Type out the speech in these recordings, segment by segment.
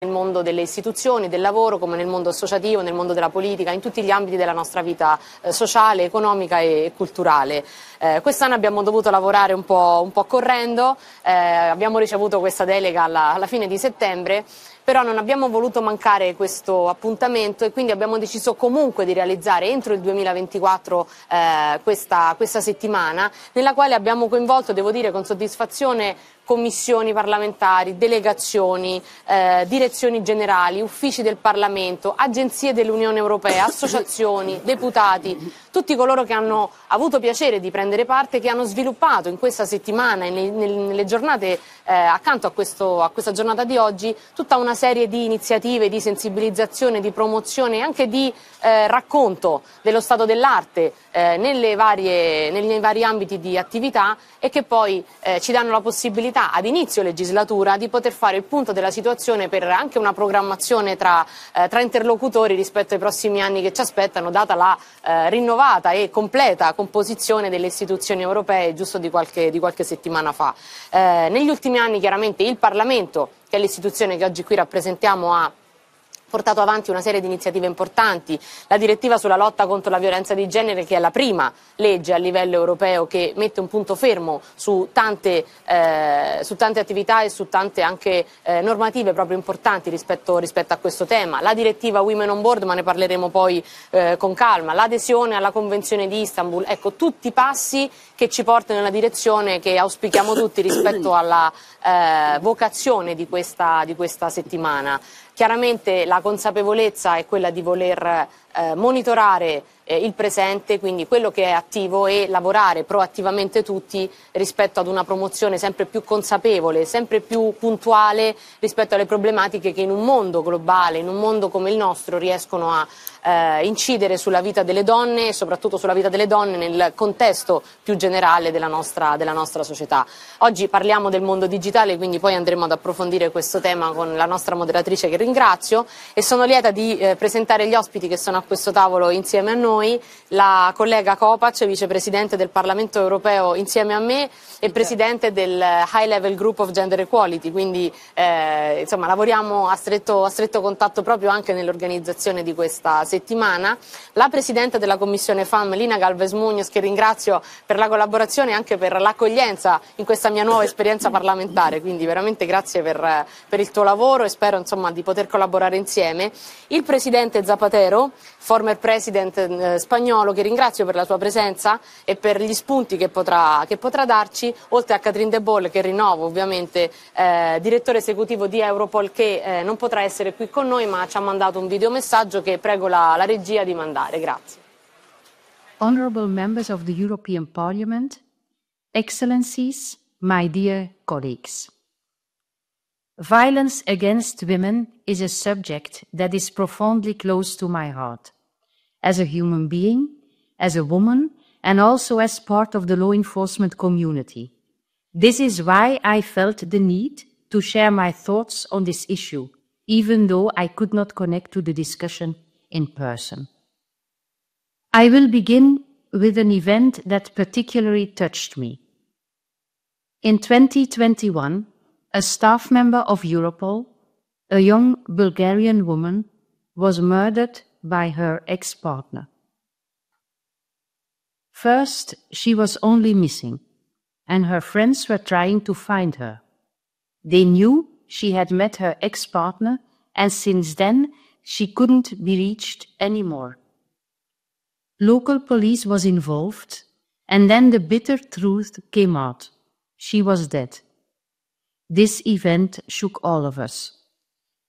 nel mondo delle istituzioni, del lavoro, come nel mondo associativo, nel mondo della politica, in tutti gli ambiti della nostra vita sociale, economica e culturale. Quest'anno abbiamo dovuto lavorare un po' correndo, abbiamo ricevuto questa delega alla fine di settembre, però non abbiamo voluto mancare questo appuntamento e quindi abbiamo deciso comunque di realizzare entro il 2024 questa settimana, nella quale abbiamo coinvolto, devo dire con soddisfazione, commissioni parlamentari, delegazioni, direzioni generali, uffici del Parlamento, agenzie dell'Unione Europea, associazioni, deputati, tutti coloro che hanno avuto piacere di prendere parte, che hanno sviluppato in questa settimana e nelle giornate accanto a questa giornata di oggi tutta una serie di iniziative, di sensibilizzazione, di promozione e anche di racconto dello stato dell'arte nei vari ambiti di attività e che poi ci danno la possibilità ad inizio legislatura di poter fare il punto della situazione per anche una programmazione tra interlocutori rispetto ai prossimi anni che ci aspettano, data la rinnovata e completa composizione delle istituzioni europee giusto di qualche settimana fa. Negli ultimi anni chiaramente il Parlamento, che è l'istituzione che oggi qui rappresentiamo, ha portato avanti una serie di iniziative importanti, la direttiva sulla lotta contro la violenza di genere, che è la prima legge a livello europeo che mette un punto fermo su tante attività e su tante anche normative proprio importanti rispetto a questo tema, la direttiva Women on Board, ma ne parleremo poi con calma, l'adesione alla Convenzione di Istanbul, ecco tutti passi che ci portano nella direzione che auspichiamo tutti rispetto alla vocazione di questa settimana. Chiaramente la consapevolezza è quella di voler monitorare il presente, quindi quello che è attivo, e lavorare proattivamente tutti rispetto ad una promozione sempre più consapevole, sempre più puntuale rispetto alle problematiche che in un mondo globale, in un mondo come il nostro, riescono a incidere sulla vita delle donne e soprattutto sulla vita delle donne nel contesto più generale della nostra società. Oggi parliamo del mondo digitale, quindi poi andremo ad approfondire questo tema con la nostra moderatrice, che ringrazio, e sono lieta di presentare gli ospiti che sono a questo tavolo insieme a noi, la collega Kopac, vicepresidente del Parlamento europeo insieme a me e presidente del High Level Group of Gender Equality, quindi insomma lavoriamo a stretto contatto proprio anche nell'organizzazione di questa settimana, la presidente della Commissione FAM, Lina Galvez Muñoz, che ringrazio per la collaborazione e anche per l'accoglienza in questa mia nuova esperienza parlamentare, quindi veramente grazie per il tuo lavoro e spero insomma di poter collaborare insieme, il presidente Zapatero, former president spagnolo, che ringrazio per la sua presenza e per gli spunti che potrà darci, oltre a Catherine De Boll, che rinnovo ovviamente, direttore esecutivo di Europol, che non potrà essere qui con noi ma ci ha mandato un videomessaggio che prego la regia di mandare. Grazie. Honorable members of the European Parliament, Excellencies, my dear colleagues. Violence against women is a subject that is profoundly close to my heart. As a human being, as a woman, and also as part of the law enforcement community. This is why I felt the need to share my thoughts on this issue, even though I could not connect to the discussion in person. I will begin with an event that particularly touched me. In 2021, a staff member of Europol, a young Bulgarian woman, was murdered by her ex-partner. First, she was only missing, and her friends were trying to find her. They knew she had met her ex-partner, and since then, she couldn't be reached anymore. Local police was involved, and then the bitter truth came out. She was dead. This event shook all of us.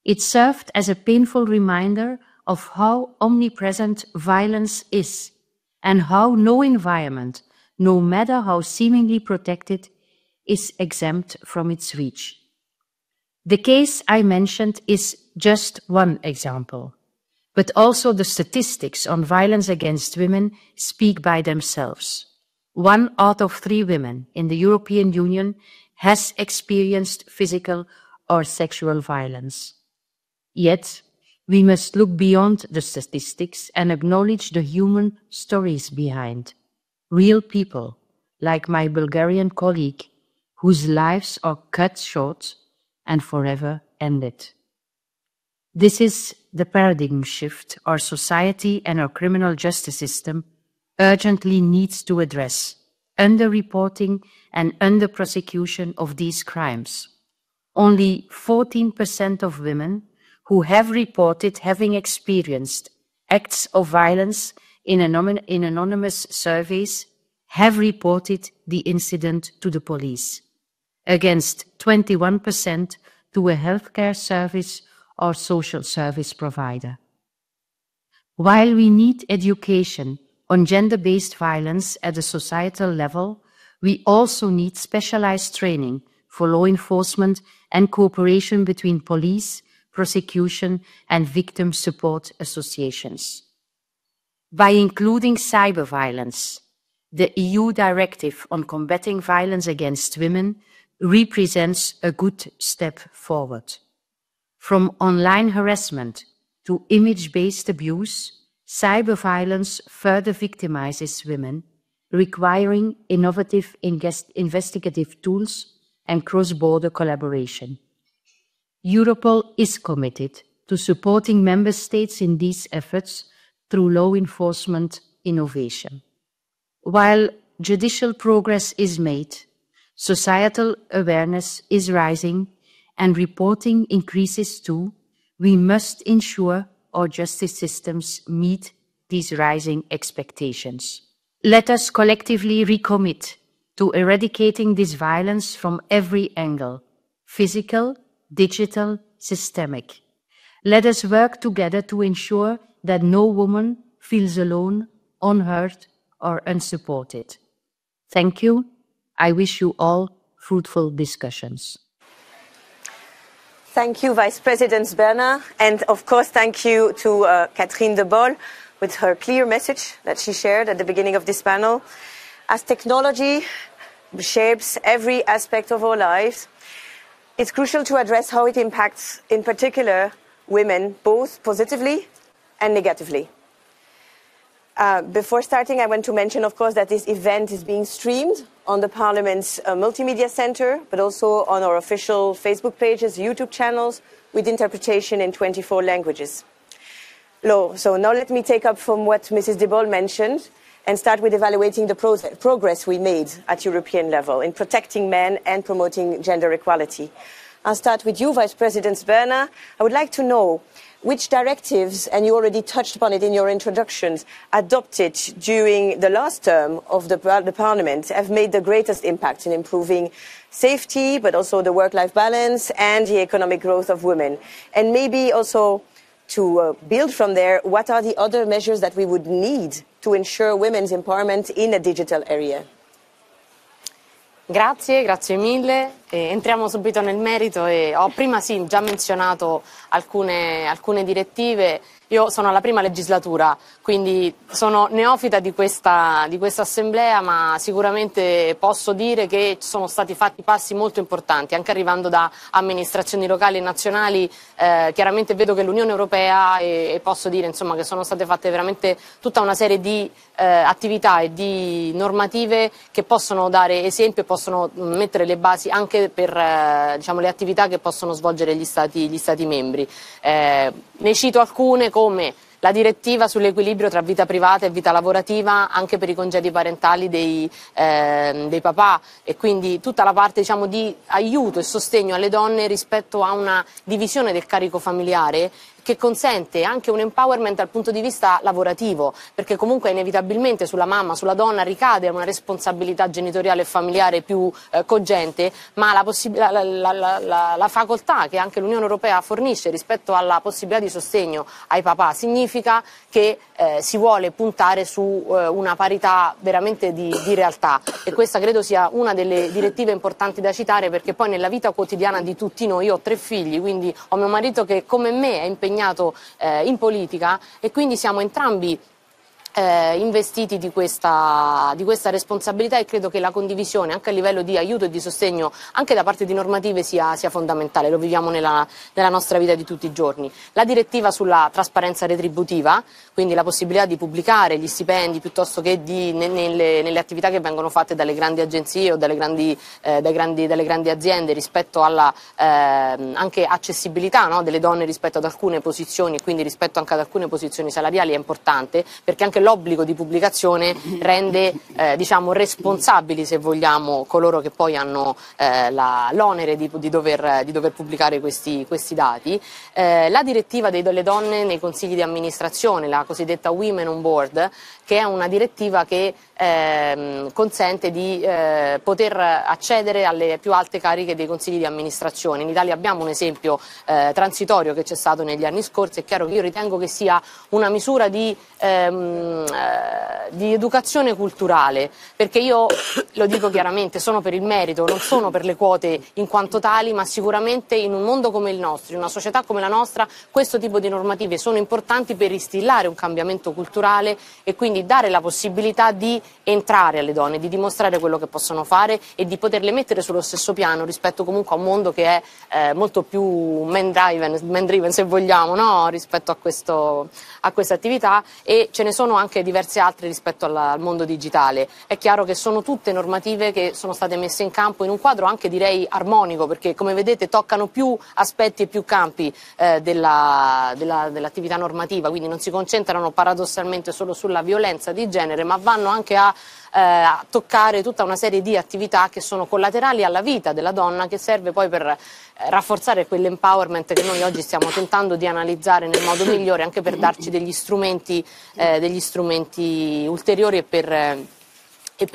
It served as a painful reminder of how omnipresent violence is, and how no environment, no matter how seemingly protected, is exempt from its reach. The case I mentioned is just one example, but also the statistics on violence against women speak by themselves. 1 out of 3 women in the European Union has experienced physical or sexual violence. Yet, we must look beyond the statistics and acknowledge the human stories behind. Real people, like my Bulgarian colleague, whose lives are cut short and forever ended. This is the paradigm shift our society and our criminal justice system urgently needs to address: under-reporting and under-prosecution of these crimes. Only 14% of women who have reported having experienced acts of violence in anonymous surveys have reported the incident to the police, against 21% to a healthcare service or social service provider. While we need education on gender-based violence at a societal level, we also need specialized training for law enforcement and cooperation between police, prosecution, and victim support associations. By including cyber violence, the EU Directive on Combating Violence Against Women represents a good step forward. From online harassment to image-based abuse, cyber violence further victimizes women, requiring innovative investigative tools and cross-border collaboration. Europol is committed to supporting member states in these efforts through law enforcement innovation. While judicial progress is made, societal awareness is rising and reporting increases too, we must ensure our justice systems meet these rising expectations. Let us collectively recommit to eradicating this violence from every angle: physical, digital, systemic. Let us work together to ensure that no woman feels alone, unheard, or unsupported. Thank you. I wish you all fruitful discussions. Thank you, Vice President Berna, and of course thank you to Catherine de Boll with her clear message that she shared at the beginning of this panel. As technology shapes every aspect of our lives, it's crucial to address how it impacts, in particular, women, both positively and negatively. Before starting, I want to mention, of course, that this event is being streamed on the Parliament's Multimedia Centre, but also on our official Facebook pages, YouTube channels, with interpretation in 24 languages. So now let me take up from what Mrs. de Boll mentioned and start with evaluating the progress we made at European level in protecting men and promoting gender equality. I'll start with you, Vice President Berna. I would like to know which directives, and you already touched upon it in your introductions, adopted during the last term of the Parliament have made the greatest impact in improving safety, but also the work-life balance and the economic growth of women. And maybe also to build from there, what are the other measures that we would need to ensure women's empowerment in a digital area? Grazie mille. Entriamo subito nel merito e ho prima già menzionato alcune direttive. Io sono alla prima legislatura, quindi sono neofita di questa assemblea, ma sicuramente posso dire che sono stati fatti passi molto importanti, anche arrivando da amministrazioni locali e nazionali. Chiaramente vedo che l'Unione Europea e posso dire insomma che sono state fatte veramente tutta una serie di attività e di normative che possono dare esempio e possono mettere le basi anche per diciamo, le attività che possono svolgere gli Stati membri. Ne cito alcune come la direttiva sull'equilibrio tra vita privata e vita lavorativa anche per i congedi parentali dei papà, e quindi tutta la parte diciamo, di aiuto e sostegno alle donne rispetto a una divisione del carico familiare che consente anche un empowerment dal punto di vista lavorativo, perché comunque inevitabilmente sulla mamma, sulla donna ricade una responsabilità genitoriale e familiare più cogente, ma la facoltà che anche l'Unione Europea fornisce rispetto alla possibilità di sostegno ai papà significa che si vuole puntare su una parità veramente di realtà, e questa credo sia una delle direttive importanti da citare, perché poi nella vita quotidiana di tutti noi, io ho 3 figli, quindi ho mio marito che come me è impegnato in politica, e quindi siamo entrambi investiti di questa responsabilità, e credo che la condivisione anche a livello di aiuto e di sostegno anche da parte di normative sia fondamentale. Lo viviamo nella nostra vita di tutti i giorni. La direttiva sulla trasparenza retributiva, quindi la possibilità di pubblicare gli stipendi piuttosto che nelle attività che vengono fatte dalle grandi agenzie o dalle grandi aziende rispetto alla anche accessibilità, no, delle donne rispetto ad alcune posizioni, e quindi rispetto anche ad alcune posizioni salariali, è importante, perché anche l'obbligo di pubblicazione rende diciamo responsabili, se vogliamo, coloro che poi hanno l'onere di dover pubblicare questi dati. La direttiva delle donne nei consigli di amministrazione, la cosiddetta Women on Board, che è una direttiva che consente di poter accedere alle più alte cariche dei consigli di amministrazione. In Italia abbiamo un esempio transitorio che c'è stato negli anni scorsi. È chiaro che io ritengo che sia una misura di educazione culturale, perché io lo dico chiaramente, sono per il merito, non sono per le quote in quanto tali, ma sicuramente in un mondo come il nostro, in una società come la nostra, questo tipo di normative sono importanti per instillare un cambiamento culturale e quindi dare la possibilità di entrare alle donne, di dimostrare quello che possono fare e di poterle mettere sullo stesso piano rispetto comunque a un mondo che è molto più man-driven se vogliamo, no? Rispetto a questa attività, e ce ne sono anche diverse altre rispetto al mondo digitale. È chiaro che sono tutte normative che sono state messe in campo in un quadro anche direi armonico, perché come vedete toccano più aspetti e più campi dell'attività normativa, quindi non si concentrano paradossalmente solo sulla violenza di genere, ma vanno anche a toccare tutta una serie di attività che sono collaterali alla vita della donna, che serve poi per rafforzare quell'empowerment che noi oggi stiamo tentando di analizzare nel modo migliore, anche per darci degli strumenti ulteriori e per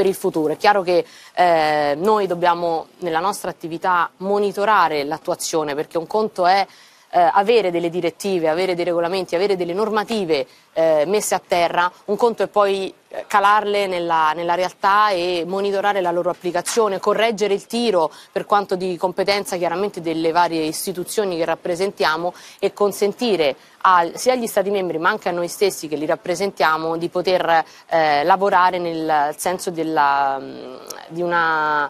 il futuro. È chiaro che noi dobbiamo nella nostra attività monitorare l'attuazione, perché un conto è avere delle direttive, avere dei regolamenti, avere delle normative messe a terra, un conto è poi calarle nella realtà e monitorare la loro applicazione, correggere il tiro per quanto di competenza chiaramente delle varie istituzioni che rappresentiamo, e consentire sia agli Stati membri ma anche a noi stessi che li rappresentiamo di poter lavorare nel senso di una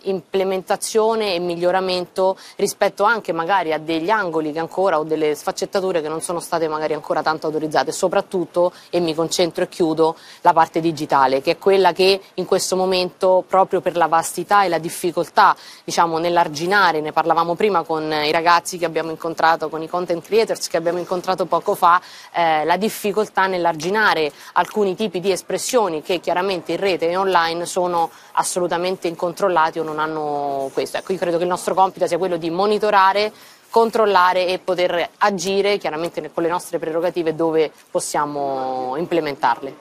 implementazione e miglioramento rispetto anche magari a degli angoli che ancora o delle sfaccettature che non sono state magari ancora tanto autorizzate, soprattutto, e mi concentro e chiudo, la parte digitale, che è quella che in questo momento, proprio per la vastità e la difficoltà diciamo nell'arginare, ne parlavamo prima con i ragazzi che abbiamo incontrato, con i content creators che abbiamo incontrato poco fa, la difficoltà nell'arginare alcuni tipi di espressioni che chiaramente in rete e online sono assolutamente incontrollati o non hanno questo. Ecco, io credo che il nostro compito sia quello di monitorare, controllare e poter agire chiaramente con le nostre prerogative dove possiamo implementarle.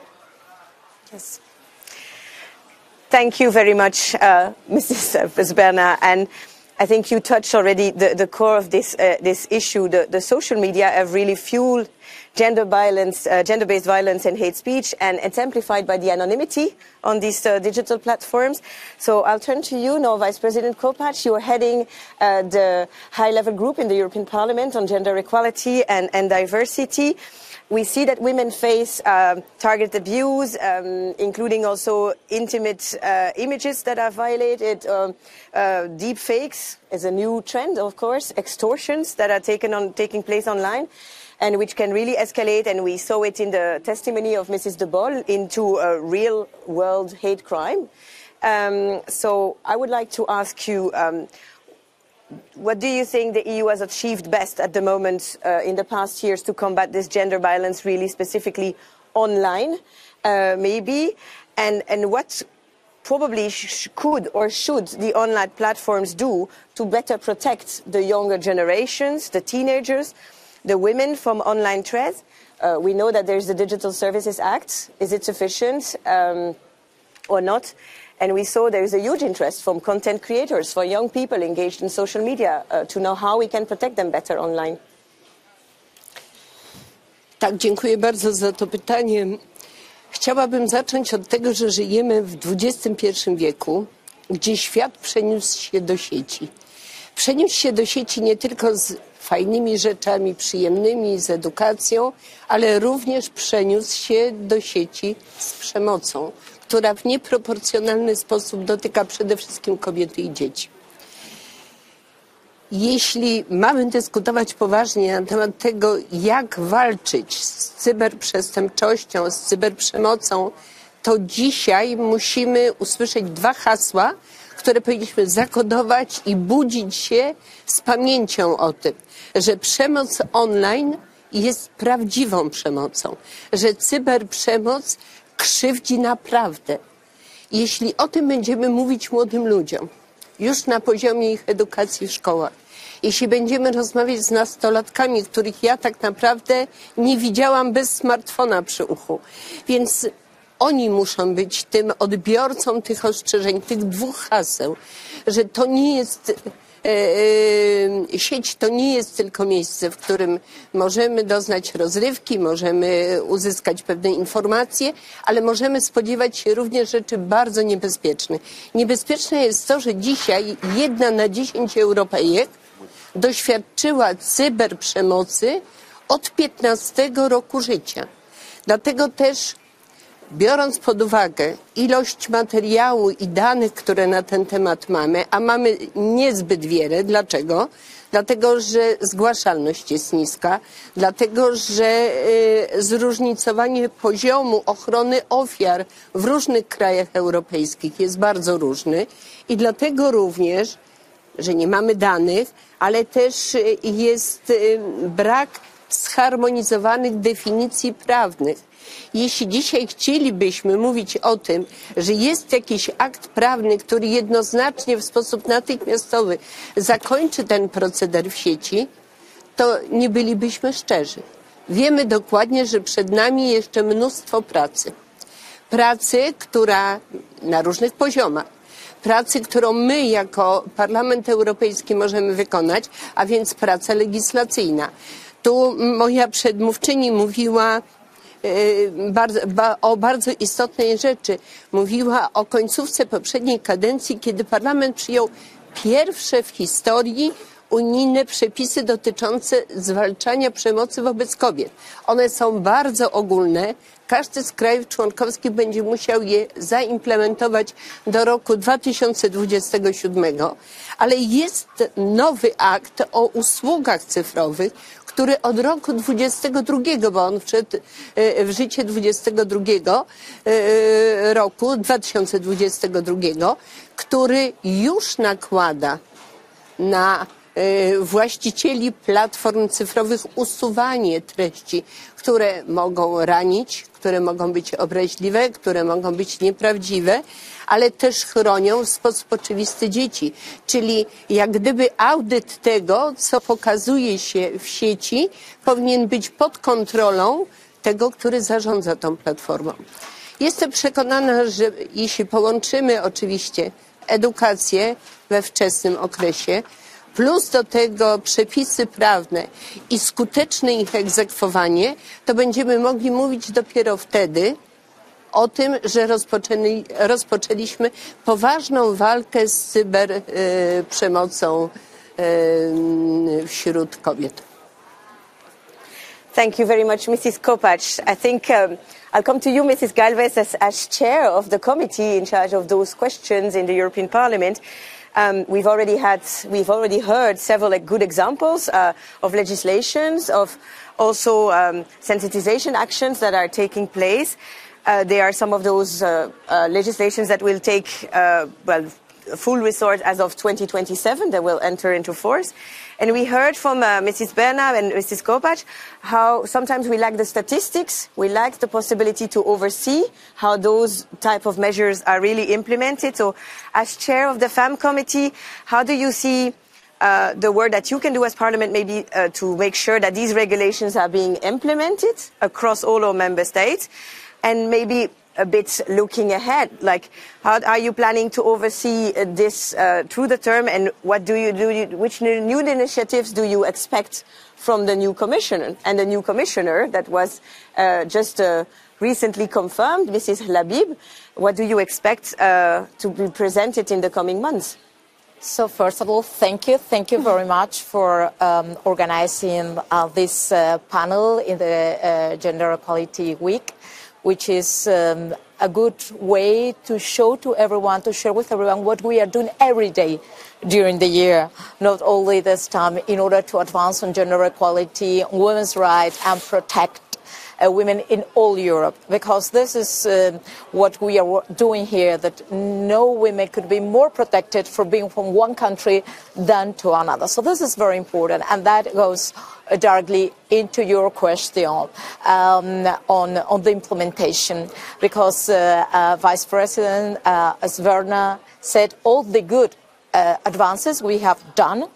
Yes. Thank you very much, Mrs. Berna, and I think you touched already the core of this issue. The social media have really fueled gender-based violence and hate speech, and it's amplified by the anonymity on these digital platforms. So I'll turn to you now, Vice President Kopacz. You're heading the high-level group in the European Parliament on gender equality and diversity. We see that women face targeted abuse, including also intimate images that are violated, deep fakes is a new trend, of course, extortions that are taking place online, and which can really escalate, and we saw it in the testimony of Mrs. De Boll, into a real-world hate crime. So I would like to ask you, what do you think the EU has achieved best at the moment in the past years to combat this gender violence, really specifically online, maybe? And what probably could or should the online platforms do to better protect the younger generations, the teenagers, the women from online threats? We know that there's the Digital Services Act. Is it sufficient or not? And we saw there is a huge interest from content creators, for young people engaged in social media, to know how we can protect them better online. Tak, dziękuję bardzo za to pytanie. Chciałabym zacząć od tego, że żyjemy w XXI wieku, gdzie świat przeniósł się do sieci. Przeniósł się do sieci nie tylko z fajnymi rzeczami, przyjemnymi, z edukacją, ale również przeniósł się do sieci z przemocą, która w nieproporcjonalny sposób dotyka przede wszystkim kobiety i dzieci. Jeśli mamy dyskutować poważnie na temat tego, jak walczyć z cyberprzestępczością, z cyberprzemocą, to dzisiaj musimy usłyszeć dwa hasła, które powinniśmy zakodować i budzić się z pamięcią o tym, że przemoc online jest prawdziwą przemocą, że cyberprzemoc krzywdzi naprawdę. Jeśli o tym będziemy mówić młodym ludziom, już na poziomie ich edukacji w szkołach, jeśli będziemy rozmawiać z nastolatkami, których ja tak naprawdę nie widziałam bez smartfona przy uchu, więc oni muszą być tym odbiorcą tych ostrzeżeń, tych dwóch haseł, że to nie jest sieć, to nie jest tylko miejsce, w którym możemy doznać rozrywki, możemy uzyskać pewne informacje, ale możemy spodziewać się również rzeczy bardzo niebezpiecznych. Niebezpieczne jest to, że dzisiaj 1 na 10 Europejek doświadczyła cyberprzemocy od 15 roku życia. Dlatego też, biorąc pod uwagę ilość materiału i danych, które na ten temat mamy, a mamy niezbyt wiele. Dlaczego? Dlatego, że zgłaszalność jest niska, dlatego, że zróżnicowanie poziomu ochrony ofiar w różnych krajach europejskich jest bardzo różny i dlatego również, że nie mamy danych, ale też jest brak zharmonizowanych definicji prawnych. Jeśli dzisiaj chcielibyśmy mówić o tym, że jest jakiś akt prawny, który jednoznacznie w sposób natychmiastowy zakończy ten proceder w sieci, to nie bylibyśmy szczerzy. Wiemy dokładnie, że przed nami jeszcze mnóstwo pracy. Pracy, która na różnych poziomach. Pracy, którą my jako Parlament Europejski możemy wykonać, a więc praca legislacyjna. Tu moja przedmówczyni mówiła o bardzo istotnej rzeczy. Mówiła o końcówce poprzedniej kadencji, kiedy Parlament przyjął pierwsze w historii unijne przepisy dotyczące zwalczania przemocy wobec kobiet. One są bardzo ogólne. Każdy z krajów członkowskich będzie musiał je zaimplementować do roku 2027, ale jest nowy akt o usługach cyfrowych, który od roku 2022, bo on wszedł w życie 2022, który już nakłada na właścicieli platform cyfrowych usuwanie treści, które mogą ranić, które mogą być obraźliwe, które mogą być nieprawdziwe, ale też chronią w sposób oczywisty dzieci. Czyli jak gdyby audyt tego, co pokazuje się w sieci, powinien być pod kontrolą tego, który zarządza tą platformą. Jestem przekonana, że jeśli połączymy oczywiście edukację we wczesnym okresie, plus do tego przepisy prawne i skuteczne ich egzekwowanie, to będziemy mogli mówić dopiero wtedy o tym, że rozpoczęliśmy poważną walkę z cyberprzemocą wśród kobiet. Thank you very much, Mrs. Kopacz. I think I'll come to you, Mrs. Galvez, as chair of the committee in charge of those questions in the European Parliament. We've already heard several good examples of legislations, of also sensitization actions that are taking place. They are some of those legislations that will take full resort as of 2027, that will enter into force. And we heard from Mrs. Berna and Mrs. Kopacz how sometimes we lack the statistics, we lack the possibility to oversee how those type of measures are really implemented. So as chair of the FAM committee, how do you see the work that you can do as Parliament maybe to make sure that these regulations are being implemented across all our member states? And maybe a bit looking ahead, like how are you planning to oversee this through the term, and what do you do? Which new initiatives do you expect from the new commissioner and the new commissioner that was just recently confirmed, Mrs. Labib? What do you expect to be presented in the coming months? So first of all, thank you. Thank you very much for organizing this panel in the Gender Equality Week, which is a good way to show to everyone, to share with everyone what we are doing every day during the year, not only this time, in order to advance on gender equality, women's rights, and protect women in all Europe, because this is what we are doing here, that no women could be more protected for being from one country than to another. So this is very important, and that goes directly into your question on the implementation, because Vice President Sverna said all the good advances we have done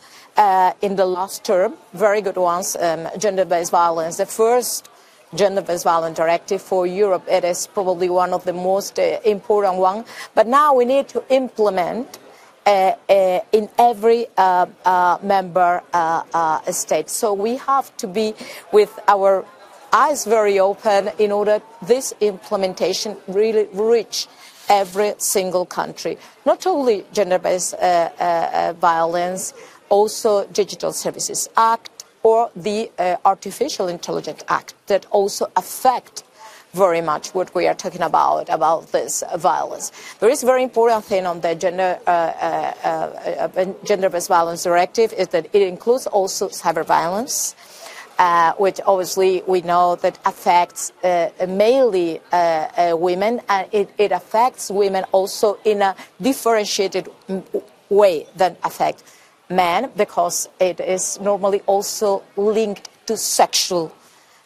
in the last term, very good ones, gender-based violence, the first gender-based violence directive for Europe. It is probably one of the most important ones. But now we need to implement in every member state. So we have to be with our eyes very open in order this implementation really reach every single country. Not only gender-based violence, also Digital Services Act, or the Artificial Intelligence Act, that also affect very much what we are talking about this violence. There is a very important thing on the gender-based violence directive is that it includes also cyber violence, which obviously we know that affects mainly women, and it affects women also in a differentiated way than affects men, because it is normally also linked to sexual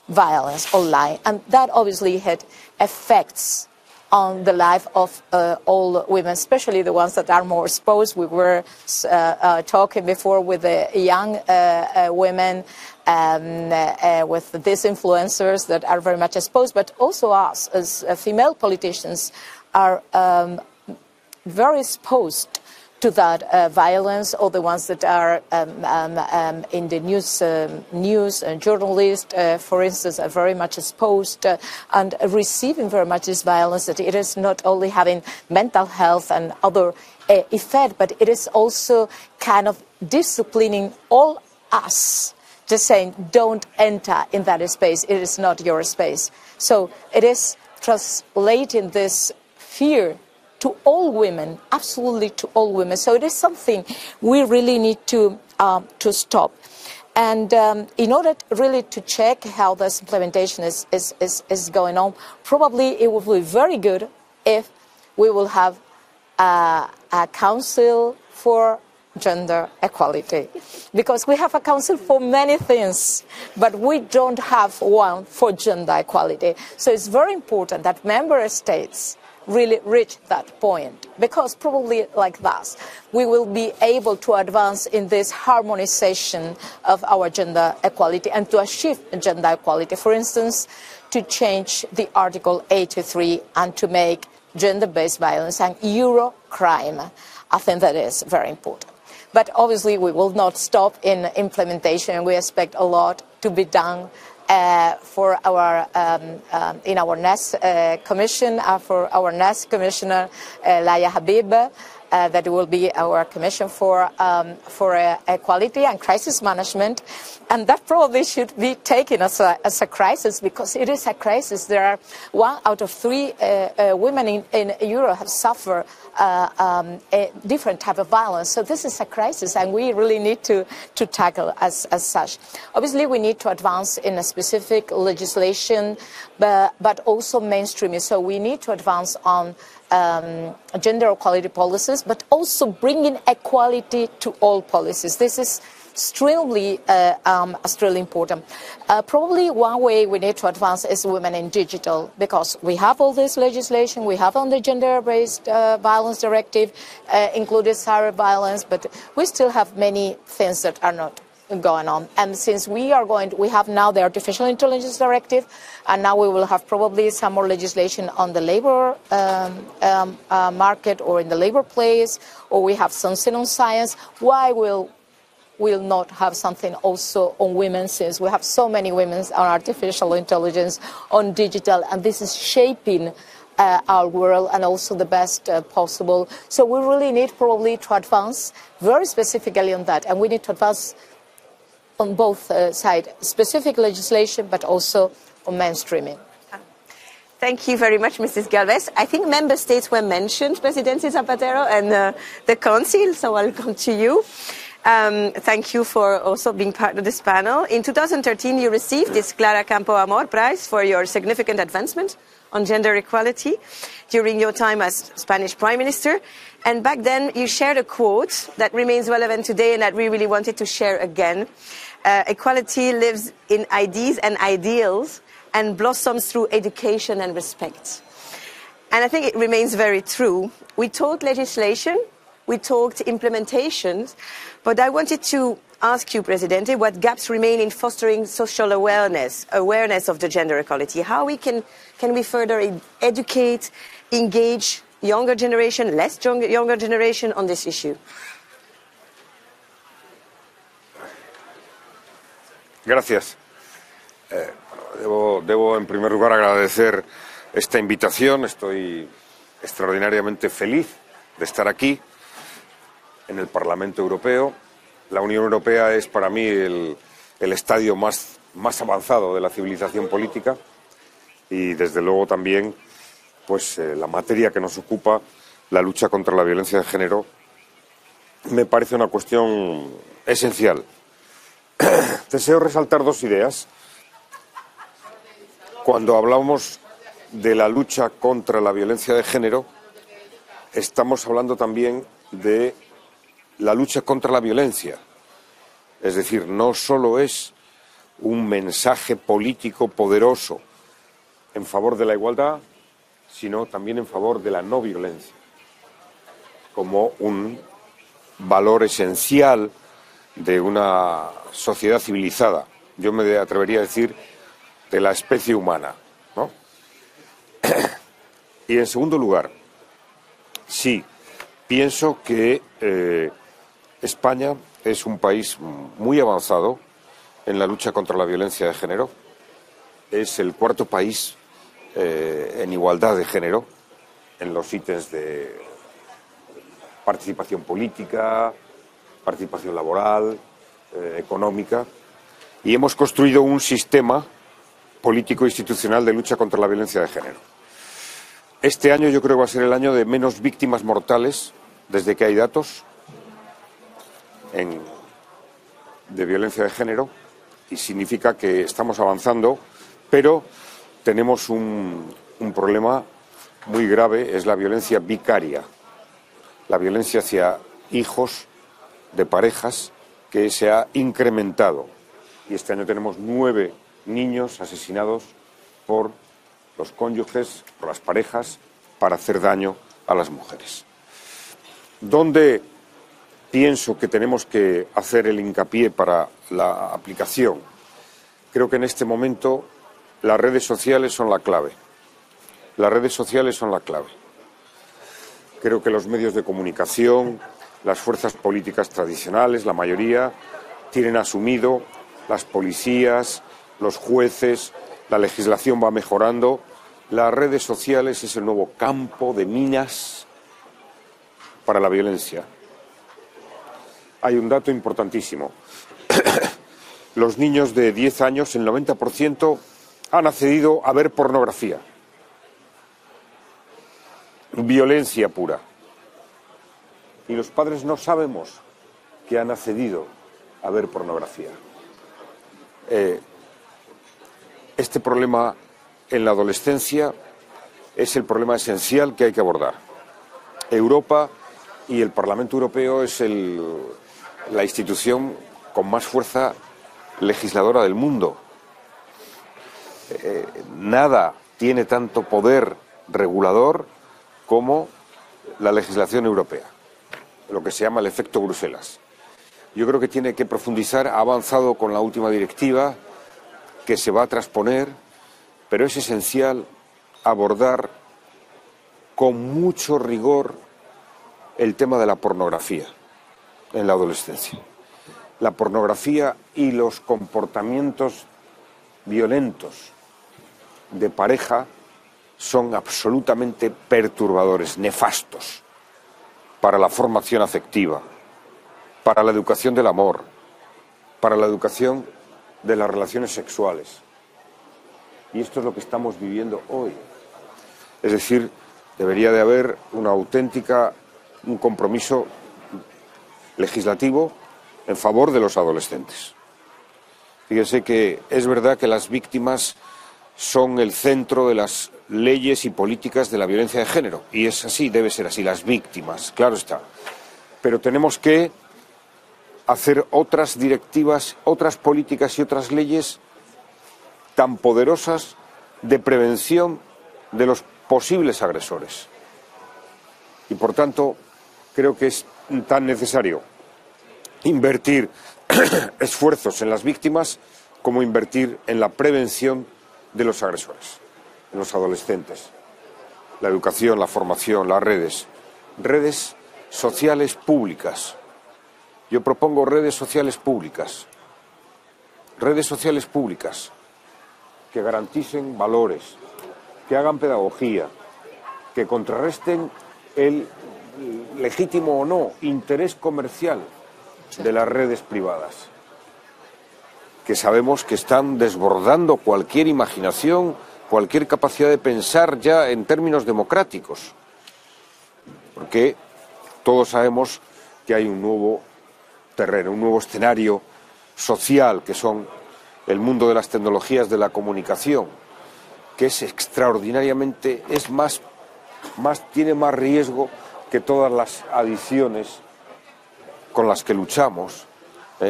violence online, and that obviously had effects on the life of all women, especially the ones that are more exposed. We were talking before with the young women, with these influencers that are very much exposed, but also us as female politicians are very exposed to that violence, or the ones that are in the news and journalists, for instance, are very much exposed and receiving very much this violence, that it is not only having mental health and other effect, but it is also kind of disciplining all us, just saying, don't enter in that space, it is not your space. So it is translating this fear to all women, absolutely to all women. So it is something we really need to stop. And in order really to check how this implementation is going on, probably it would be very good if we will have a council for gender equality. Because we have a council for many things, but we don't have one for gender equality. So it's very important that member states really reach that point, because probably like that we will be able to advance in this harmonization of our gender equality and to achieve gender equality. For instance, to change the Article 83 and to make gender-based violence an Euro crime. I think that is very important. But obviously we will not stop in implementation, and we expect a lot to be done for our in our next commission, for our next commissioner, Laia Habib, that will be our commission for equality and crisis management, and that probably should be taken as a crisis, because it is a crisis. There are 1 out of 3 women in Europe have suffered a different type of violence. So this is a crisis, and we really need to tackle as such. Obviously, we need to advance in a specific legislation, but also mainstreaming. So we need to advance on gender equality policies, but also bringing equality to all policies. This is extremely important. Probably one way we need to advance is women in digital, because we have all this legislation, we have on the gender-based violence directive, including cyber violence, but we still have many things that are not going on. And since we have now the Artificial Intelligence Directive, and now we will have probably some more legislation on the labor market or in the labor place, or we have something on science, why will not have something also on women, since we have so many women on artificial intelligence, on digital, and this is shaping our world and also the best possible. So we really need probably to advance very specifically on that, and we need to advance on both sides, specific legislation but also on mainstreaming. Thank you very much, Mrs. Galvez. I think member states were mentioned, Presidente Zapatero, and the Council, so I'll come to you. Thank you for also being part of this panel. In 2013, you received this Clara Campo Amor Prize for your significant advancement on gender equality during your time as Spanish Prime Minister. And back then, you shared a quote that remains relevant today and that we really wanted to share again. Equality lives in ideas and ideals and blossoms through education and respect. And I think it remains very true. We talked legislation, we talked implementations, but I wanted to ask you, Presidente, what gaps remain in fostering social awareness of the gender equality. How can we further educate, engage younger generation, younger generation on this issue? Gracias. Debo en primer lugar agradecer esta invitación. Estoy extraordinariamente feliz de estar aquí en el Parlamento Europeo. La Unión Europea es para mí el estadio más avanzado de la civilización política y desde luego también pues la materia que nos ocupa, la lucha contra la violencia de género, me parece una cuestión esencial. Deseo resaltar dos ideas. Cuando hablamos de la lucha contra la violencia de género, estamos hablando también de la lucha contra la violencia. Es decir, no solo es un mensaje político poderoso en favor de la igualdad, sino también en favor de la no violencia, como un valor esencial de una sociedad civilizada. Yo me atrevería a decir de la especie humana, ¿no? Y en segundo lugar, sí, pienso que España es un país muy avanzado en la lucha contra la violencia de género. Es el cuarto país en igualdad de género en los ítems de participación política, participación laboral, económica, y hemos construido un sistema político e institucional de lucha contra la violencia de género. Este año yo creo que va a ser el año de menos víctimas mortales desde que hay datos de violencia de género, y significa que estamos avanzando, pero tenemos un problema muy grave, es la violencia vicaria, la violencia hacia hijos de parejas, que se ha incrementado. Y este año tenemos 9 niños asesinados por los cónyuges, por las parejas, para hacer daño a las mujeres. ¿Dónde pienso que tenemos que hacer el hincapié para la aplicación? Creo que en este momento las redes sociales son la clave. Las redes sociales son la clave. Creo que los medios de comunicación, las fuerzas políticas tradicionales, la mayoría, tienen asumido, las policías, los jueces, la legislación va mejorando. Las redes sociales es el nuevo campo de minas para la violencia. Hay un dato importantísimo. Los niños de 10 años, el 90%, han accedido a ver pornografía. Violencia pura. Y los padres no sabemos que han accedido a ver pornografía. Este problema en la adolescencia es el problema esencial que hay que abordar. Europa y el Parlamento Europeo es la institución con más fuerza legisladora del mundo. Nada tiene tanto poder regulador como la legislación europea, lo que se llama el efecto Bruselas. Yo creo que tiene que profundizar, ha avanzado con la última directiva que se va a transponer, pero es esencial abordar con mucho rigor el tema de la pornografía en la adolescencia. La pornografía y los comportamientos violentos de pareja son absolutamente perturbadores, nefastos para la formación afectiva, para la educación del amor, para la educación de las relaciones sexuales. Y esto es lo que estamos viviendo hoy. Es decir, debería de haber un compromiso legislativo en favor de los adolescentes. Fíjense que es verdad que las víctimas son el centro de las leyes y políticas de la violencia de género, y es así, debe ser así, las víctimas, claro está. Pero tenemos que hacer otras directivas, otras políticas y otras leyes tan poderosas de prevención de los posibles agresores. Y por tanto, creo que es tan necesario invertir esfuerzos en las víctimas como invertir en la prevención de los agresores, en los adolescentes. La educación, la formación, las redes sociales públicas. Yo propongo redes sociales públicas que garanticen valores, que hagan pedagogía, que contrarresten el legítimo o no interés comercial de las redes privadas, que sabemos que están desbordando cualquier imaginación, cualquier capacidad de pensar ya en términos democráticos, porque todos sabemos que hay un nuevo terreno, un nuevo escenario social, que son el mundo de las tecnologías de la comunicación, que es extraordinariamente, tiene más riesgo que todas las adicciones con las que luchamos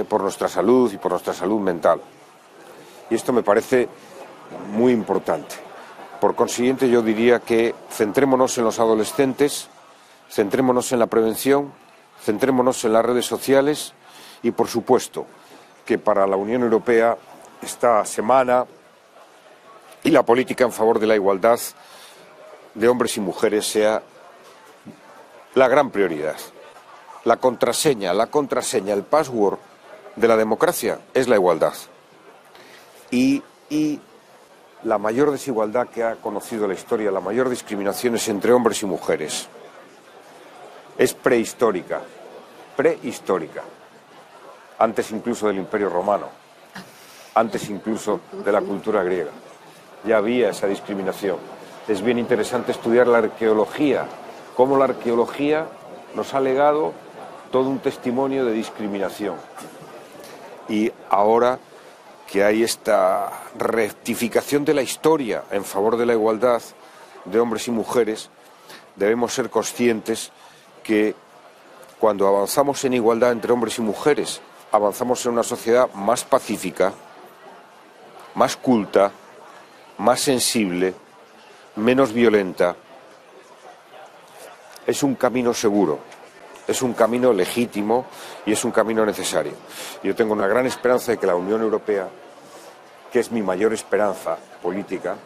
por nuestra salud y por nuestra salud mental. Y esto me parece muy importante. Por consiguiente, yo diría que centrémonos en los adolescentes, centrémonos en la prevención, centrémonos en las redes sociales y, por supuesto, que para la Unión Europea esta semana y la política en favor de la igualdad de hombres y mujeres sea la gran prioridad. La contraseña, el password de la democracia es la igualdad. Y la mayor desigualdad que ha conocido la historia, la mayor discriminación es entre hombres y mujeres. Es prehistórica, antes incluso del Imperio Romano, antes incluso de la cultura griega. Ya había esa discriminación. Es bien interesante estudiar la arqueología, cómo la arqueología nos ha legado todo un testimonio de discriminación. Y ahora que hay esta rectificación de la historia en favor de la igualdad de hombres y mujeres, debemos ser conscientes que cuando avanzamos en igualdad entre hombres y mujeres, avanzamos en una sociedad más pacífica, más culta, más sensible, menos violenta. Es un camino seguro, es un camino legítimo y es un camino necesario. Yo tengo una gran esperanza de que la Unión Europea, que es mi mayor esperanza política,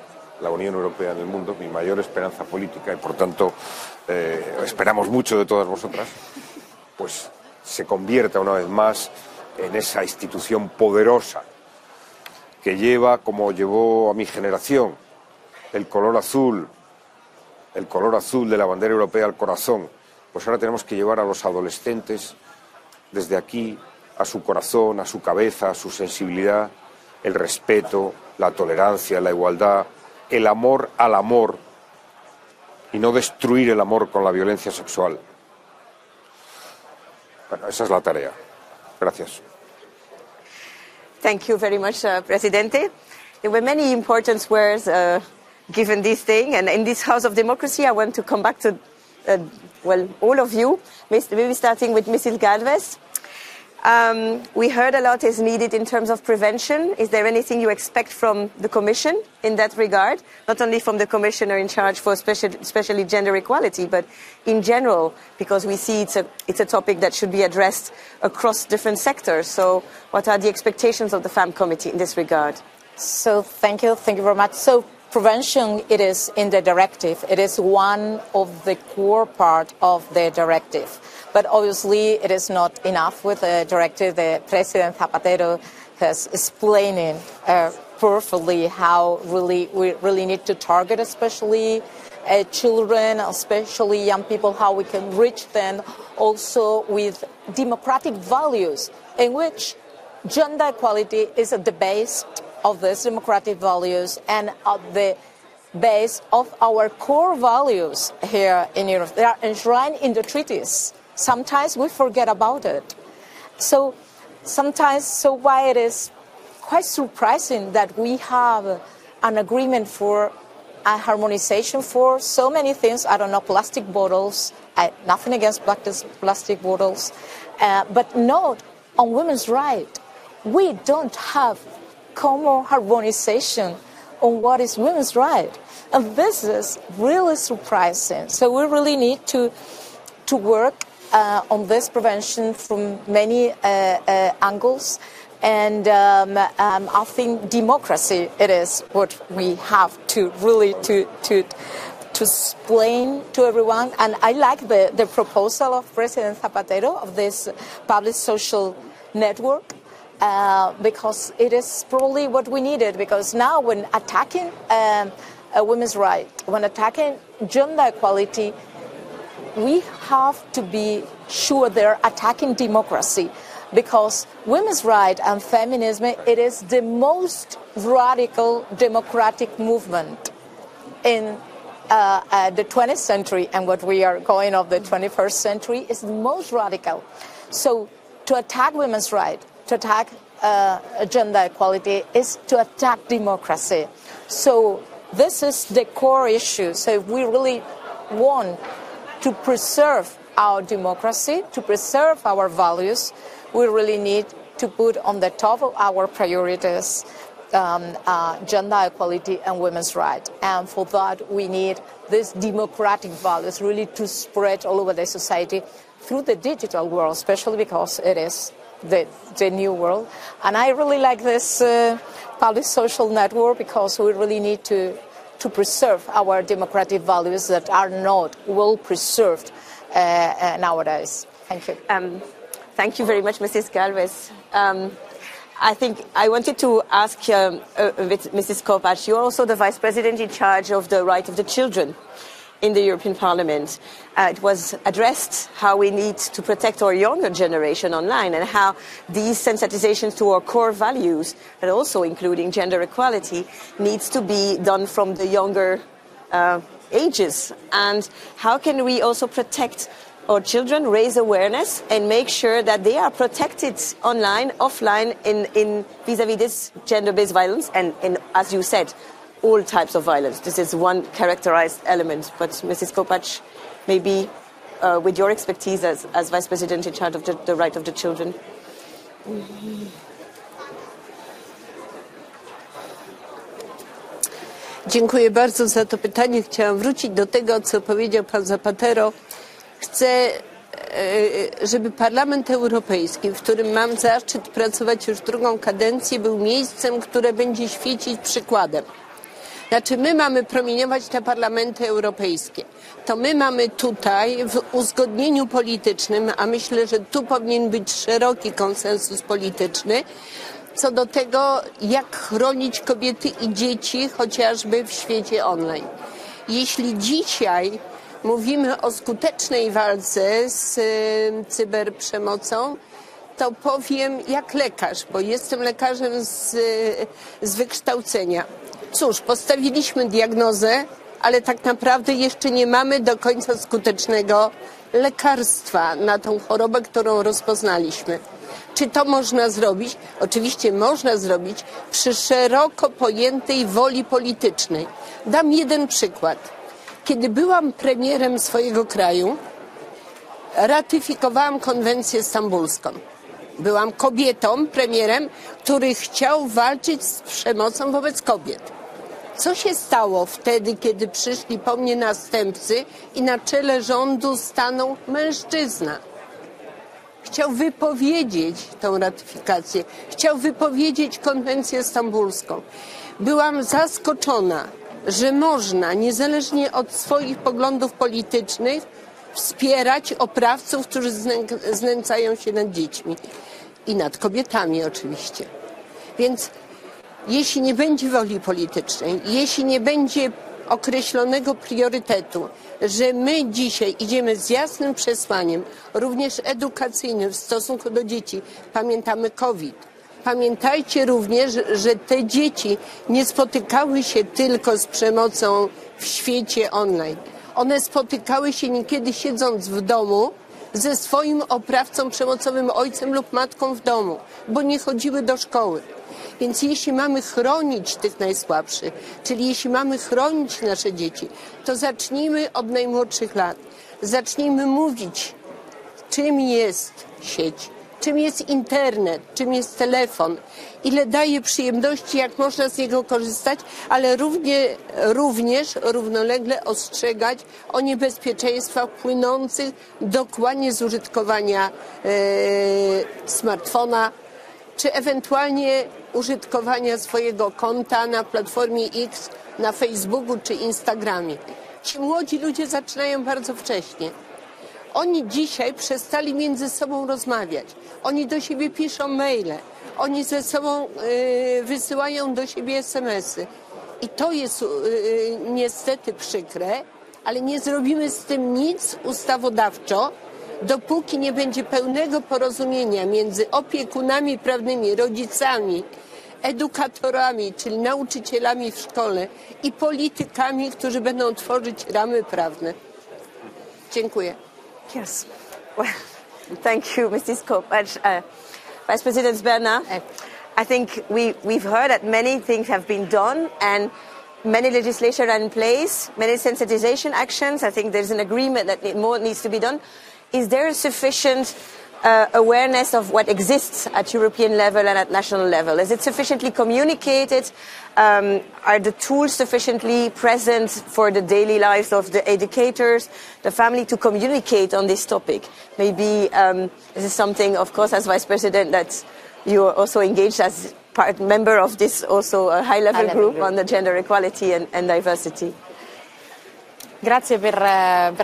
la Unión Europea en el mundo, mi mayor esperanza política, y por tanto esperamos mucho de todas vosotras, pues se convierta una vez más en esa institución poderosa que lleva, como llevó a mi generación, el color azul de la bandera europea al corazón. Pues ahora tenemos que llevar a los adolescentes desde aquí a su corazón, a su cabeza, a su sensibilidad, el respeto, la tolerancia, la igualdad, el amor al amor y no destruir el amor con la violencia sexual. Bueno, esa es la tarea. Gracias. Thank you very much, Presidente. There were many important words given this thing, and in this House of Democracy, I want to come back to, all of you, maybe starting with Mrs. Galvez. We heard a lot is needed in terms of prevention. Is there anything you expect from the Commission in that regard? Not only from the Commissioner in charge for especially gender equality, but in general, because we see it's a topic that should be addressed across different sectors. So what are the expectations of the FAM Committee in this regard? So thank you very much. So prevention, it is in the directive. It is one of the core part of the directive. But obviously it is not enough with the directive. The President Zapatero has explaining perfectly how we really need to target, especially children, especially young people, how we can reach them also with democratic values in which gender equality is at the base of these democratic values and at the base of our core values here in Europe. They are enshrined in the treaties. Sometimes we forget about it. So why it is quite surprising that we have an agreement for a harmonization for so many things. I don't know, plastic bottles, nothing against plastic bottles, but not on women's rights. We don't have common harmonization on what is women's rights. And this is really surprising. So we really need to work on this prevention from many angles. And I think democracy, it is what we have to really to explain to everyone. And I like the proposal of President Zapatero of this public social network. Because it is probably what we needed. Because now, when attacking women's rights, when attacking gender equality, we have to be sure they're attacking democracy. Because women's rights and feminism, it is the most radical democratic movement in the 20th century, and what we are going of the 21st century is the most radical. So to attack women's rights, to attack gender equality is to attack democracy. So this is the core issue. So if we really want to preserve our democracy, to preserve our values, we really need to put on the top of our priorities gender equality and women's rights. And for that, we need these democratic values really to spread all over the society through the digital world, especially because it is the new world. And I really like this public social network because we really need to preserve our democratic values that are not well preserved nowadays. Thank you. Thank you very much, Mrs. Galvez. I think I wanted to ask Mrs. Kopacz, you're also the Vice President in charge of the right of the children in the European Parliament. It was addressed how we need to protect our younger generation online and how these sensitizations to our core values, but also including gender equality, needs to be done from the younger ages. And how can we also protect our children, raise awareness and make sure that they are protected online, offline, in vis-a-vis this gender-based violence and, as you said, all types of violence. This is one characterized element. But Mrs. Kopacz, maybe with your expertise as Vice President in charge of the right of the children. Dziękuję bardzo za to pytanie. Chciałam wrócić do tego, co powiedział pan Zapatero. Chcę, żeby Parlament Europejski, w którym mam zaszczyt pracować już drugą kadencję, był miejscem, które będzie świecić przykładem. Znaczy my mamy promieniować te parlamenty europejskie. To my mamy tutaj w uzgodnieniu politycznym, a myślę, że tu powinien być szeroki konsensus polityczny, co do tego, jak chronić kobiety i dzieci, chociażby w świecie online. Jeśli dzisiaj mówimy o skutecznej walce z cyberprzemocą, to powiem jak lekarz, bo jestem lekarzem z wykształcenia. Cóż, postawiliśmy diagnozę, ale tak naprawdę jeszcze nie mamy do końca skutecznego lekarstwa na tą chorobę, którą rozpoznaliśmy. Czy to można zrobić? Oczywiście można zrobić przy szeroko pojętej woli politycznej. Dam jeden przykład. Kiedy byłam premierem swojego kraju, ratyfikowałam konwencję stambulską. Byłam kobietą, premierem, który chciał walczyć z przemocą wobec kobiet. Co się stało wtedy, kiedy przyszli po mnie następcy i na czele rządu stanął mężczyzna? Chciał wypowiedzieć tę ratyfikację, chciał wypowiedzieć konwencję stambulską. Byłam zaskoczona, że można, niezależnie od swoich poglądów politycznych, wspierać oprawców, którzy znęcają się nad dziećmi i nad kobietami oczywiście. Więc Jeśli nie będzie woli politycznej, jeśli nie będzie określonego priorytetu, że my dzisiaj idziemy z jasnym przesłaniem, również edukacyjnym w stosunku do dzieci. Pamiętamy COVID. Pamiętajcie również, że te dzieci nie spotykały się tylko z przemocą w świecie online. One spotykały się niekiedy siedząc w domu ze swoim oprawcą przemocowym, ojcem lub matką w domu, bo nie chodziły do szkoły. Więc jeśli mamy chronić tych najsłabszych, czyli jeśli mamy chronić nasze dzieci, to zacznijmy od najmłodszych lat. Zacznijmy mówić, czym jest sieć, czym jest internet, czym jest telefon, ile daje przyjemności, jak można z niego korzystać, ale również równolegle ostrzegać o niebezpieczeństwach płynących dokładnie z użytkowania smartfona, czy ewentualnie użytkowania swojego konta na platformie X, na Facebooku czy Instagramie. Ci młodzi ludzie zaczynają bardzo wcześnie. Oni dzisiaj przestali między sobą rozmawiać. Oni do siebie piszą maile. Oni ze sobą wysyłają do siebie SMS-y. I to jest niestety przykre, ale nie zrobimy z tym nic ustawodawczo, dopóki nie będzie pełnego porozumienia między opiekunami prawnymi, rodzicami, edukatorami, czyli nauczycielami w szkole i politykami, którzy będą tworzyć ramy prawne. Dziękuję. Yes. Well, thank you, Mrs. Kopacz. Vice President Berna, I think we've heard that many things have been done and many legislation are in place, many sensitization actions. I think there's an agreement that more needs to be done. Is there a sufficient awareness of what exists at European level and at national level? Is it sufficiently communicated? Are the tools sufficiently present for the daily lives of the educators, the family, to communicate on this topic? Maybe this is something, of course, as Vice President, that you are also engaged as member of this also a high-level group on the gender equality and diversity. Grazie per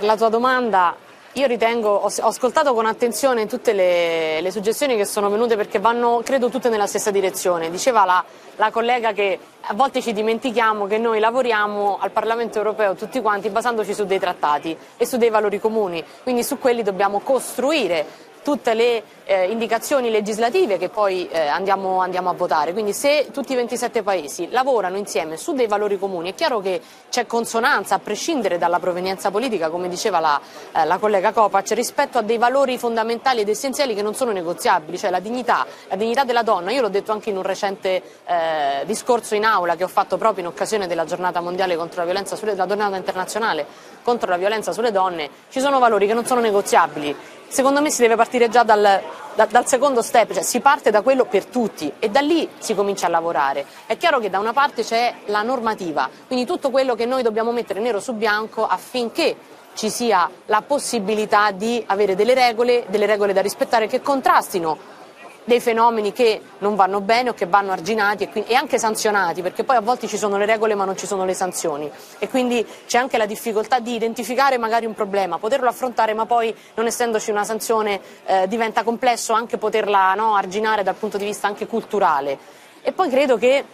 la tua domanda. Io ritengo, ho ascoltato con attenzione tutte le suggestioni che sono venute perché vanno, credo, tutte nella stessa direzione. Diceva la collega che a volte ci dimentichiamo che noi lavoriamo al Parlamento europeo tutti quanti basandoci su dei trattati e su dei valori comuni, quindi su quelli dobbiamo costruire tutte le indicazioni legislative che poi andiamo a votare. Quindi se tutti i 27 paesi lavorano insieme su dei valori comuni, è chiaro che c'è consonanza, a prescindere dalla provenienza politica, come diceva la collega Kopacz, rispetto a dei valori fondamentali ed essenziali che non sono negoziabili, cioè la dignità della donna. Io l'ho detto anche in un recente discorso in aula che ho fatto proprio in occasione della giornata mondiale contro la violenza la giornata internazionale contro la violenza sulle donne. Ci sono valori che non sono negoziabili. Secondo me si deve partire già dal secondo step, cioè si parte da quello per tutti e da lì si comincia a lavorare. È chiaro che da una parte c'è la normativa, quindi tutto quello che noi dobbiamo mettere nero su bianco affinché ci sia la possibilità di avere delle regole da rispettare che contrastino dei fenomeni che non vanno bene o che vanno arginati e anche sanzionati, perché poi a volte ci sono le regole ma non ci sono le sanzioni e quindi c'è anche la difficoltà di identificare magari un problema, poterlo affrontare, ma poi non essendoci una sanzione diventa complesso anche poterla arginare dal punto di vista anche culturale. E poi credo che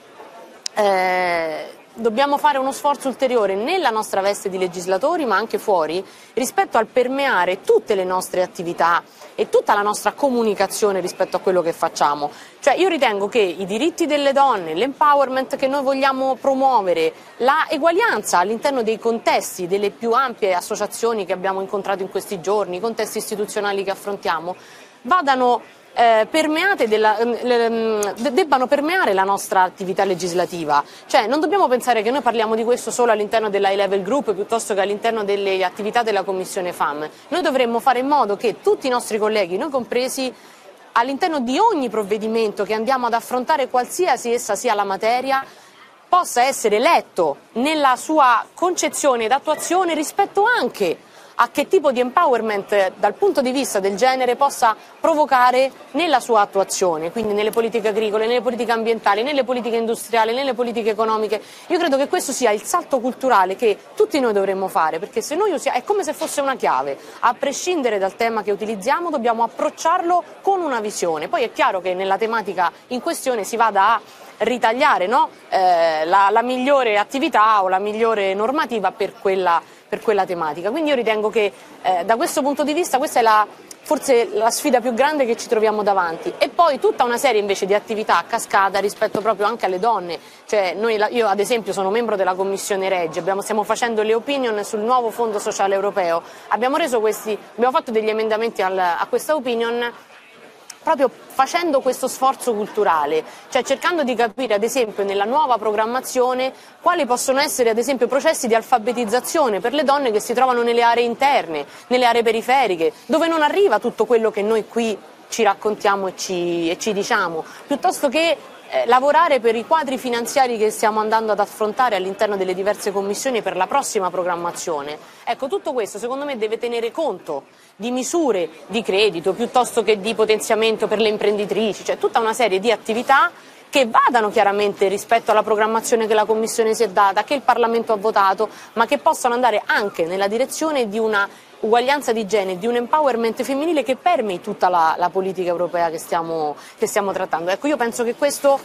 dobbiamo fare uno sforzo ulteriore nella nostra veste di legislatori ma anche fuori rispetto al permeare tutte le nostre attività e tutta la nostra comunicazione rispetto a quello che facciamo. Cioè io ritengo che i diritti delle donne, l'empowerment che noi vogliamo promuovere, la eguaglianza all'interno dei contesti delle più ampie associazioni che abbiamo incontrato in questi giorni, i contesti istituzionali che affrontiamo, vadano debbano permeare la nostra attività legislativa. Cioè non dobbiamo pensare che noi parliamo di questo solo all'interno dell'high level group piuttosto che all'interno delle attività della Commissione FAM. Noi dovremmo fare in modo che tutti i nostri colleghi, noi compresi, all'interno di ogni provvedimento che andiamo ad affrontare, qualsiasi essa sia la materia, possa essere letto nella sua concezione ed attuazione rispetto anche a che tipo di empowerment dal punto di vista del genere possa provocare nella sua attuazione, quindi nelle politiche agricole, nelle politiche ambientali, nelle politiche industriali, nelle politiche economiche. Io credo che questo sia il salto culturale che tutti noi dovremmo fare, perché se noi usiamo, è come se fosse una chiave, a prescindere dal tema che utilizziamo dobbiamo approcciarlo con una visione. Poi è chiaro che nella tematica in questione si vada a ritagliare, no? La migliore attività o la migliore normativa per quella tematica. Quindi io ritengo che da questo punto di vista questa è forse la sfida più grande che ci troviamo davanti, e poi tutta una serie invece di attività a cascata rispetto proprio anche alle donne. Cioè io ad esempio sono membro della Commissione Regi, stiamo facendo le opinion sul nuovo Fondo Sociale Europeo, abbiamo fatto degli emendamenti a questa opinion proprio facendo questo sforzo culturale, cioè cercando di capire ad esempio nella nuova programmazione quali possono essere ad esempio processi di alfabetizzazione per le donne che si trovano nelle aree interne, nelle aree periferiche, dove non arriva tutto quello che noi qui ci raccontiamo e ci diciamo, piuttosto che lavorare per i quadri finanziari che stiamo andando ad affrontare all'interno delle diverse commissioni per la prossima programmazione. Ecco, tutto questo secondo me deve tenere conto di misure di credito piuttosto che di potenziamento per le imprenditrici, cioè tutta una serie di attività che vadano chiaramente rispetto alla programmazione che la Commissione si è data, che il Parlamento ha votato, ma che possano andare anche nella direzione di una uguaglianza di genere, di un empowerment femminile che permei tutta la politica europea che stiamo trattando. Ecco, io penso che questo,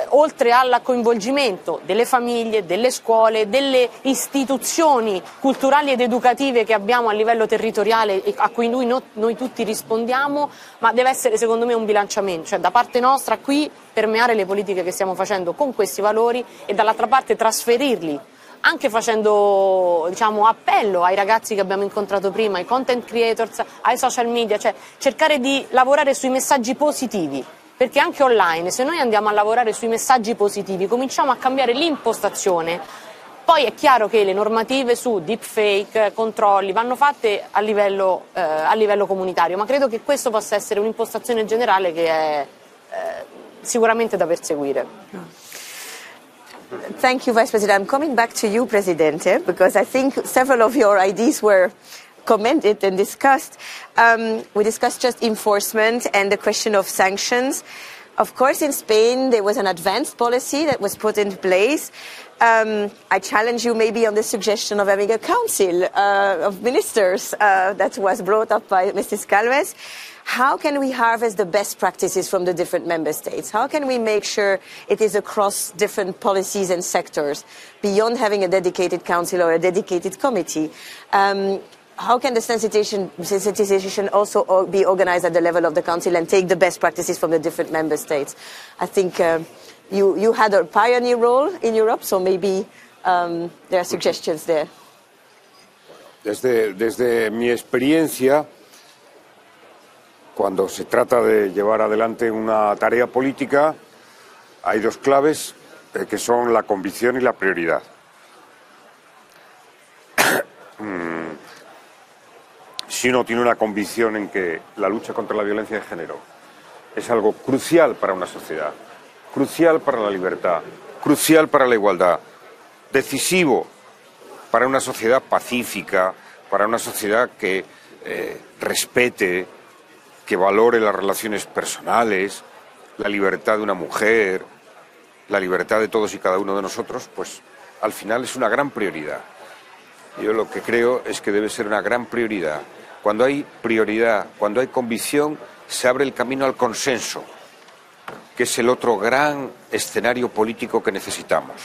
oltre al coinvolgimento delle famiglie, delle scuole, delle istituzioni culturali ed educative che abbiamo a livello territoriale e a cui noi tutti rispondiamo, ma deve essere secondo me un bilanciamento, cioè da parte nostra qui permeare le politiche che stiamo facendo con questi valori e dall'altra parte trasferirli, anche facendo appello ai ragazzi che abbiamo incontrato prima, ai content creators, ai social media, cioè cercare di lavorare sui messaggi positivi, perché anche online se noi andiamo a lavorare sui messaggi positivi cominciamo a cambiare l'impostazione. Poi è chiaro che le normative su deepfake, controlli vanno fatte a livello comunitario, ma credo che questo possa essere un'impostazione generale che è sicuramente da perseguire. Thank you, Vice President. I'm coming back to you, Presidente, because I think several of your ideas were commented and discussed. We discussed just enforcement and the question of sanctions. Of course, in Spain, there was an advanced policy that was put in place. I challenge you maybe on the suggestion of having a council of ministers that was brought up by Mrs. Calves. How can we harvest the best practices from the different member states? How can we make sure it is across different policies and sectors, beyond having a dedicated council or a dedicated committee? How can the sensitization also be organized at the level of the council and take the best practices from the different member states? I think you had a pioneer role in Europe, so maybe there are suggestions there. Desde mi experiencia, cuando se trata de llevar adelante una tarea política, hay dos claves que son la convicción y la prioridad. Si uno tiene una convicción en que la lucha contra la violencia de género es algo crucial para una sociedad, crucial para la libertad, crucial para la igualdad, decisivo para una sociedad pacífica, para una sociedad que respete, que valore las relaciones personales, la libertad de una mujer, la libertad de todos y cada uno de nosotros, pues al final es una gran prioridad. Yo lo que creo es que debe ser una gran prioridad. Cuando hay prioridad, cuando hay convicción, se abre el camino al consenso, que es el otro gran escenario político que necesitamos.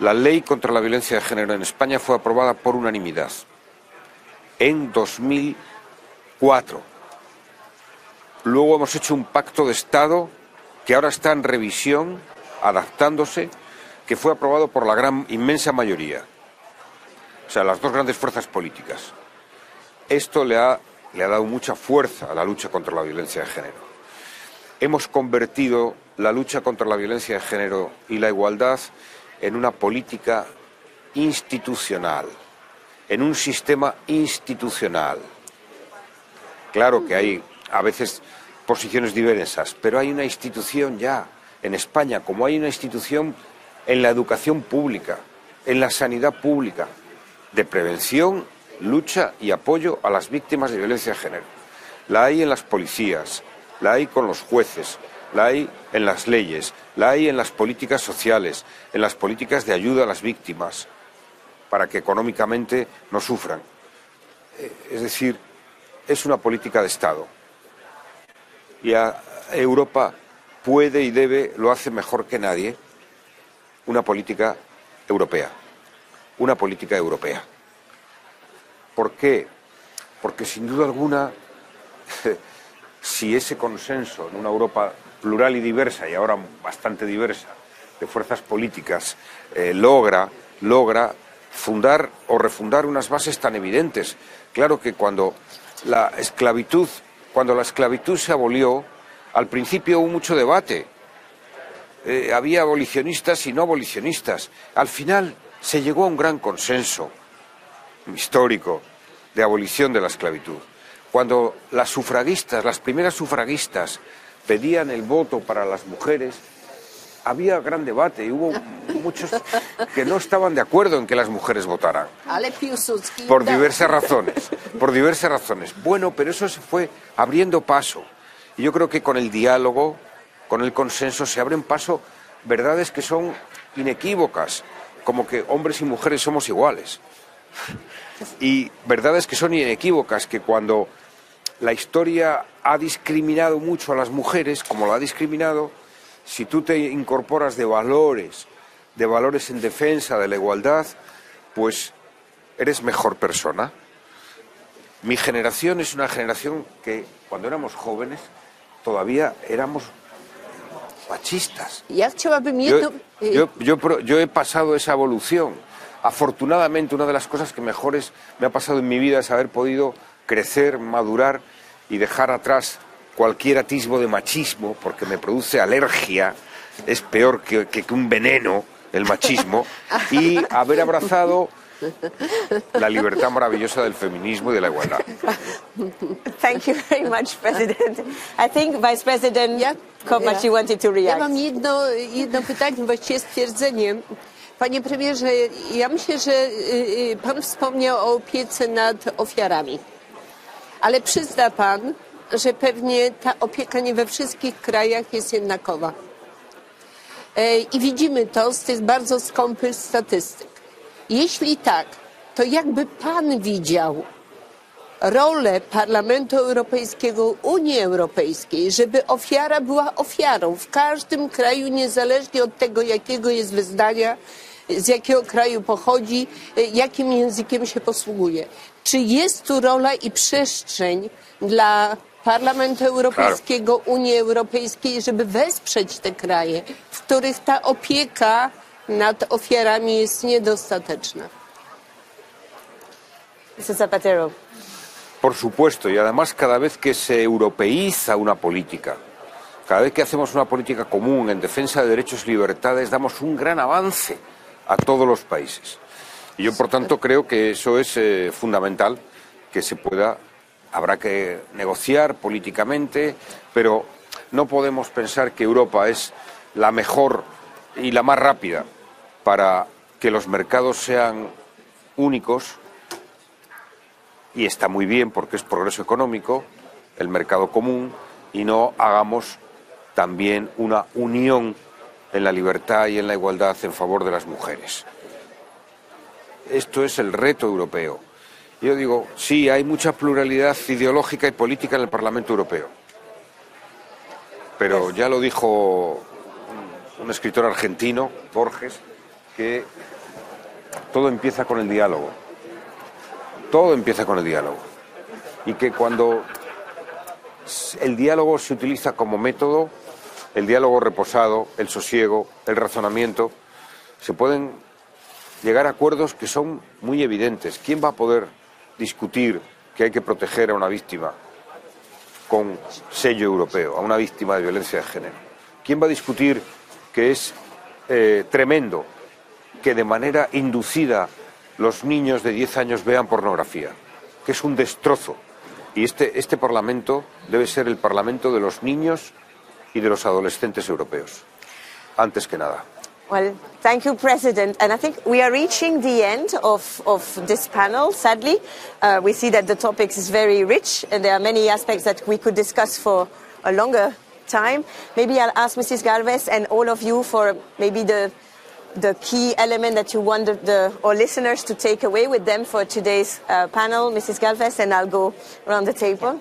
La ley contra la violencia de género en España fue aprobada por unanimidad en 2004. Luego hemos hecho un pacto de Estado que ahora está en revisión, adaptándose, que fue aprobado por la inmensa mayoría. O sea, las dos grandes fuerzas políticas. Esto le ha dado mucha fuerza a la lucha contra la violencia de género. Hemos convertido la lucha contra la violencia de género y la igualdad en una política institucional, en un sistema institucional. Claro que hay a veces posiciones diversas, pero hay una institución ya en España, como hay una institución en la educación pública, en la sanidad pública, de prevención lucha y apoyo a las víctimas de violencia de género. La hay en las policías, la hay con los jueces, la hay en las leyes, la hay en las políticas sociales, en las políticas de ayuda a las víctimas, para que económicamente no sufran. Es decir, es una política de Estado. Y Europa puede y debe, lo hace mejor que nadie, una política europea. Una política europea. ¿Por qué? Porque sin duda alguna, si ese consenso en una Europa plural y diversa, y ahora bastante diversa, de fuerzas políticas, logra fundar o refundar unas bases tan evidentes. Claro que cuando la esclavitud se abolió, al principio hubo mucho debate. Había abolicionistas y no abolicionistas. Al final se llegó a un gran consenso histórico de abolición de la esclavitud. Cuando las primeras sufragistas, pedían el voto para las mujeres, había gran debate y hubo muchos que no estaban de acuerdo en que las mujeres votaran. Por diversas razones. Bueno, pero eso se fue abriendo paso. Y yo creo que con el diálogo, con el consenso, se abren paso verdades que son inequívocas, como que hombres y mujeres somos iguales. Y verdades que son inequívocas, que cuando la historia ha discriminado mucho a las mujeres, como lo ha discriminado, si tú te incorporas de valores en defensa de la igualdad, pues eres mejor persona. Mi generación es una generación que, cuando éramos jóvenes, todavía éramos machistas. Yo he pasado esa evolución. Afortunadamente, una de las cosas que mejores me ha pasado en mi vida es haber podido crecer, madurar y dejar atrás cualquier atisbo de machismo, porque me produce alergia, es peor que un veneno, el machismo, y haber abrazado la libertad maravillosa del feminismo y de la igualdad. Thank you very much, President. I think Vice President Kopacz wanted to react. Ja mam jedno pytanie, właściwie stwierdzenie. Panie premierze, ja myślę, że pan wspomniał o opiece nad ofiarami. Ale przyzna pan, że pewnie ta opieka nie we wszystkich krajach jest jednakowa. I widzimy to z tych bardzo skąpych statystyk. Jeśli tak, to jakby pan widział rolę Parlamentu Europejskiego, Unii Europejskiej, żeby ofiara była ofiarą w każdym kraju, niezależnie od tego, jakiego jest wyznania, z jakiego kraju pochodzi, jakim językiem się posługuje. Czy jest tu rola i przestrzeń dla Parlamentu Europejskiego, Unii Europejskiej, żeby wesprzeć te kraje, w których ta opieka nad ofiarami jest niedostateczna? Mr. Zapatero. Por supuesto, y además cada vez que se europeiza una política, cada vez que hacemos una política común en defensa de derechos y libertades, damos un gran avance a todos los países. Y yo, por tanto, creo que eso es fundamental, que se pueda, habrá que negociar políticamente, pero no podemos pensar que Europa es la mejor y la más rápida para que los mercados sean únicos. Y está muy bien porque es progreso económico, el mercado común, y no hagamos también una unión en la libertad y en la igualdad en favor de las mujeres. Esto es el reto europeo. Yo digo, sí, hay mucha pluralidad ideológica y política en el Parlamento Europeo. Pero ya lo dijo un escritor argentino, Borges, que todo empieza con el diálogo. Todo empieza con el diálogo. Y que cuando el diálogo se utiliza como método, el diálogo reposado, el sosiego, el razonamiento, se pueden llegar a acuerdos que son muy evidentes. ¿Quién va a poder discutir que hay que proteger a una víctima con sello europeo, a una víctima de violencia de género? ¿Quién va a discutir que es tremendo que de manera inducida los niños de 10 años vean pornografía? Que es un destrozo. Y este Parlamento debe ser el Parlamento de los niños y de los adolescentes europeos, antes que nada. Well, thank you, President. And I think we are reaching the end of this panel, sadly. We see that the topic is very rich and there are many aspects that we could discuss for a longer time. Maybe I'll ask Mrs. Galvez and all of you for maybe the key element that you want our listeners to take away with them for today's panel. Mrs. Galvez, and I'll go around the table.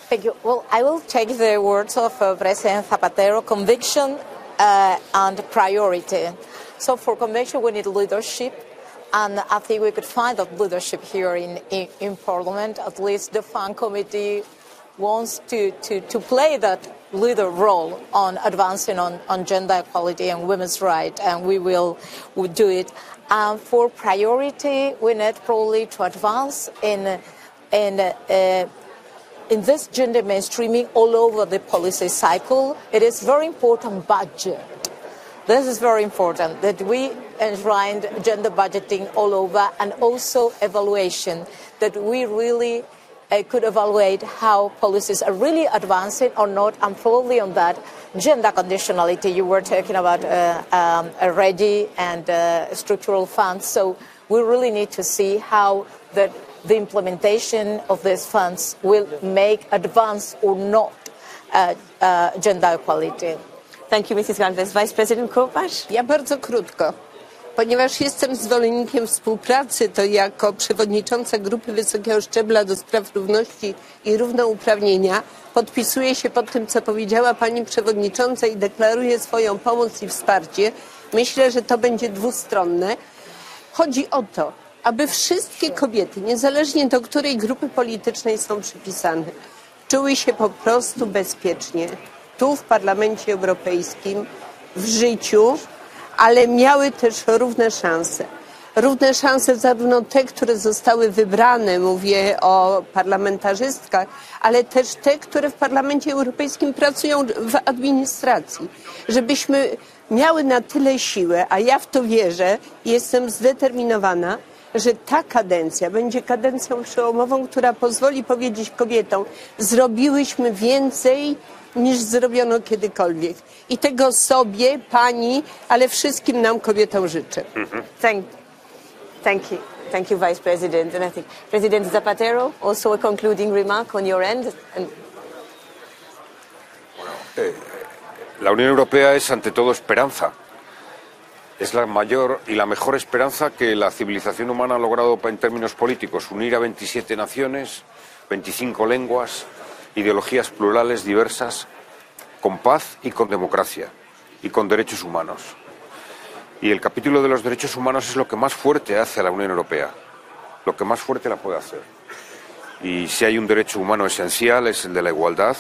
Thank you. Well, I will take the words of President Zapatero, conviction and priority. So for conviction, we need leadership. And I think we could find that leadership here in Parliament. At least the FAN committee wants to play that leader role on advancing on gender equality and women's rights, and we will do it. For priority, we need probably to advance in this gender mainstreaming all over the policy cycle. It is very important budget. This is very important, that we enshrine gender budgeting all over, and also evaluation, that we really could evaluate how policies are really advancing or not, and probably on that gender conditionality you were talking about, REGI and structural funds. So we really need to see how the implementation of these funds will make advance or not gender equality. Thank you, Mrs. Galvez. Vice President Kopasz? Ja bardzo krótko. Ponieważ jestem zwolennikiem współpracy, to jako przewodnicząca grupy wysokiego szczebla do spraw równości i równouprawnienia podpisuję się pod tym, co powiedziała pani przewodnicząca i deklaruję swoją pomoc i wsparcie. Myślę, że to będzie dwustronne. Chodzi o to, aby wszystkie kobiety, niezależnie do której grupy politycznej są przypisane, czuły się po prostu bezpiecznie tu w Parlamencie Europejskim, w życiu, ale miały też równe szanse. Równe szanse zarówno te, które zostały wybrane, mówię o parlamentarzystkach, ale też te, które w Parlamencie Europejskim pracują w administracji. Żebyśmy miały na tyle siłę, a ja w to wierzę i jestem zdeterminowana, że ta kadencja będzie kadencją przełomową, która pozwoli powiedzieć kobietom, zrobiłyśmy więcej niż zrobiono kiedykolwiek. I tego sobie, pani, ale wszystkim nam kobietom życzę. Thank you. Thank you, Vice President. And I think President Zapatero, also a concluding remark on your end. La Unión Europea es ante todo esperanza. Es la mayor y la mejor esperanza que la civilización humana ha logrado en términos políticos. Unir a 27 naciones, 25 lenguas, ideologías plurales diversas, con paz y con democracia y con derechos humanos. Y el capítulo de los derechos humanos es lo que más fuerte hace a la Unión Europea, lo que más fuerte la puede hacer. Y si hay un derecho humano esencial es el de la igualdad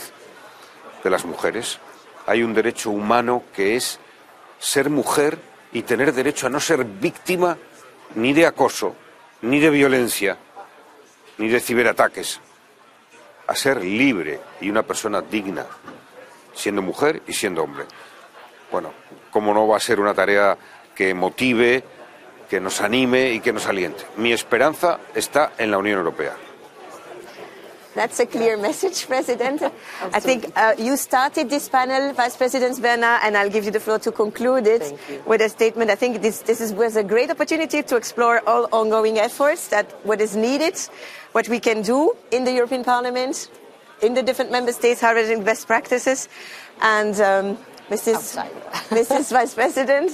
de las mujeres. Hay un derecho humano que es ser mujer y tener derecho a no ser víctima ni de acoso, ni de violencia, ni de ciberataques, a ser libre y una persona digna, siendo mujer y siendo hombre. Bueno, ¿cómo no va a ser una tarea que motive, que nos anime y que nos aliente? Mi esperanza está en la Unión Europea. That's a clear message, President. I think you started this panel, Vice President Berna, and I'll give you the floor to conclude it with a statement. I think this was a great opportunity to explore all ongoing efforts, that what is needed, what we can do in the European Parliament, in the different member states, harmonizing best practices. And Mrs. Vice President.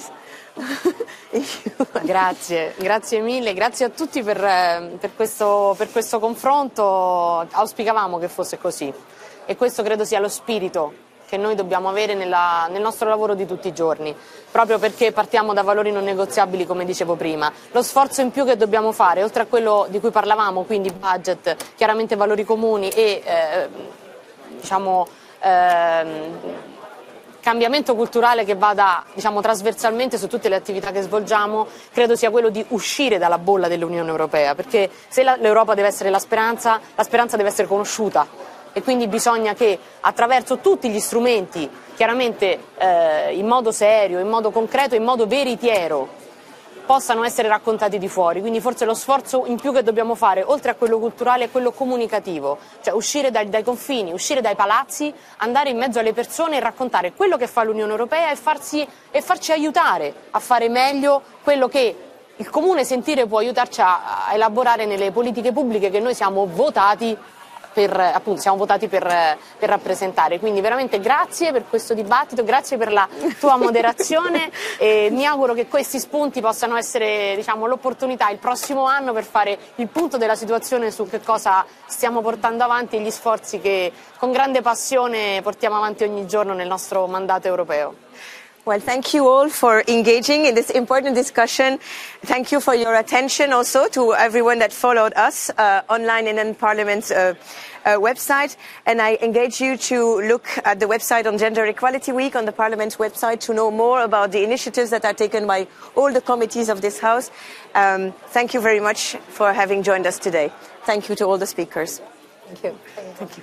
Grazie mille, grazie a tutti per questo confronto. Auspicavamo che fosse così e questo credo sia lo spirito che noi dobbiamo avere nel nostro lavoro di tutti i giorni, proprio perché partiamo da valori non negoziabili, come dicevo prima. Lo sforzo in più che dobbiamo fare, oltre a quello di cui parlavamo, quindi budget, chiaramente valori comuni e cambiamento culturale che vada trasversalmente su tutte le attività che svolgiamo, credo sia quello di uscire dalla bolla dell'Unione Europea, perché se l'Europa deve essere la speranza deve essere conosciuta e quindi bisogna che attraverso tutti gli strumenti, chiaramente in modo serio, in modo concreto, in modo veritiero, possano essere raccontati di fuori, quindi forse lo sforzo in più che dobbiamo fare, oltre a quello culturale, è quello comunicativo, cioè uscire dai confini, uscire dai palazzi, andare in mezzo alle persone e raccontare quello che fa l'Unione Europea e farci aiutare a fare meglio quello che il comune sentire può aiutarci a elaborare nelle politiche pubbliche che noi siamo votati per rappresentare. Quindi veramente grazie per questo dibattito, grazie per la tua moderazione e mi auguro che questi spunti possano essere, diciamo, l'opportunità il prossimo anno per fare il punto della situazione su che cosa stiamo portando avanti e gli sforzi che con grande passione portiamo avanti ogni giorno nel nostro mandato europeo. Well, thank you all for engaging in this important discussion. Thank you for your attention also to everyone that followed us online and on Parliament's website. And I engage you to look at the website on Gender Equality Week on the Parliament's website to know more about the initiatives that are taken by all the committees of this House. Thank you very much for having joined us today. Thank you to all the speakers. Thank you. Thank you.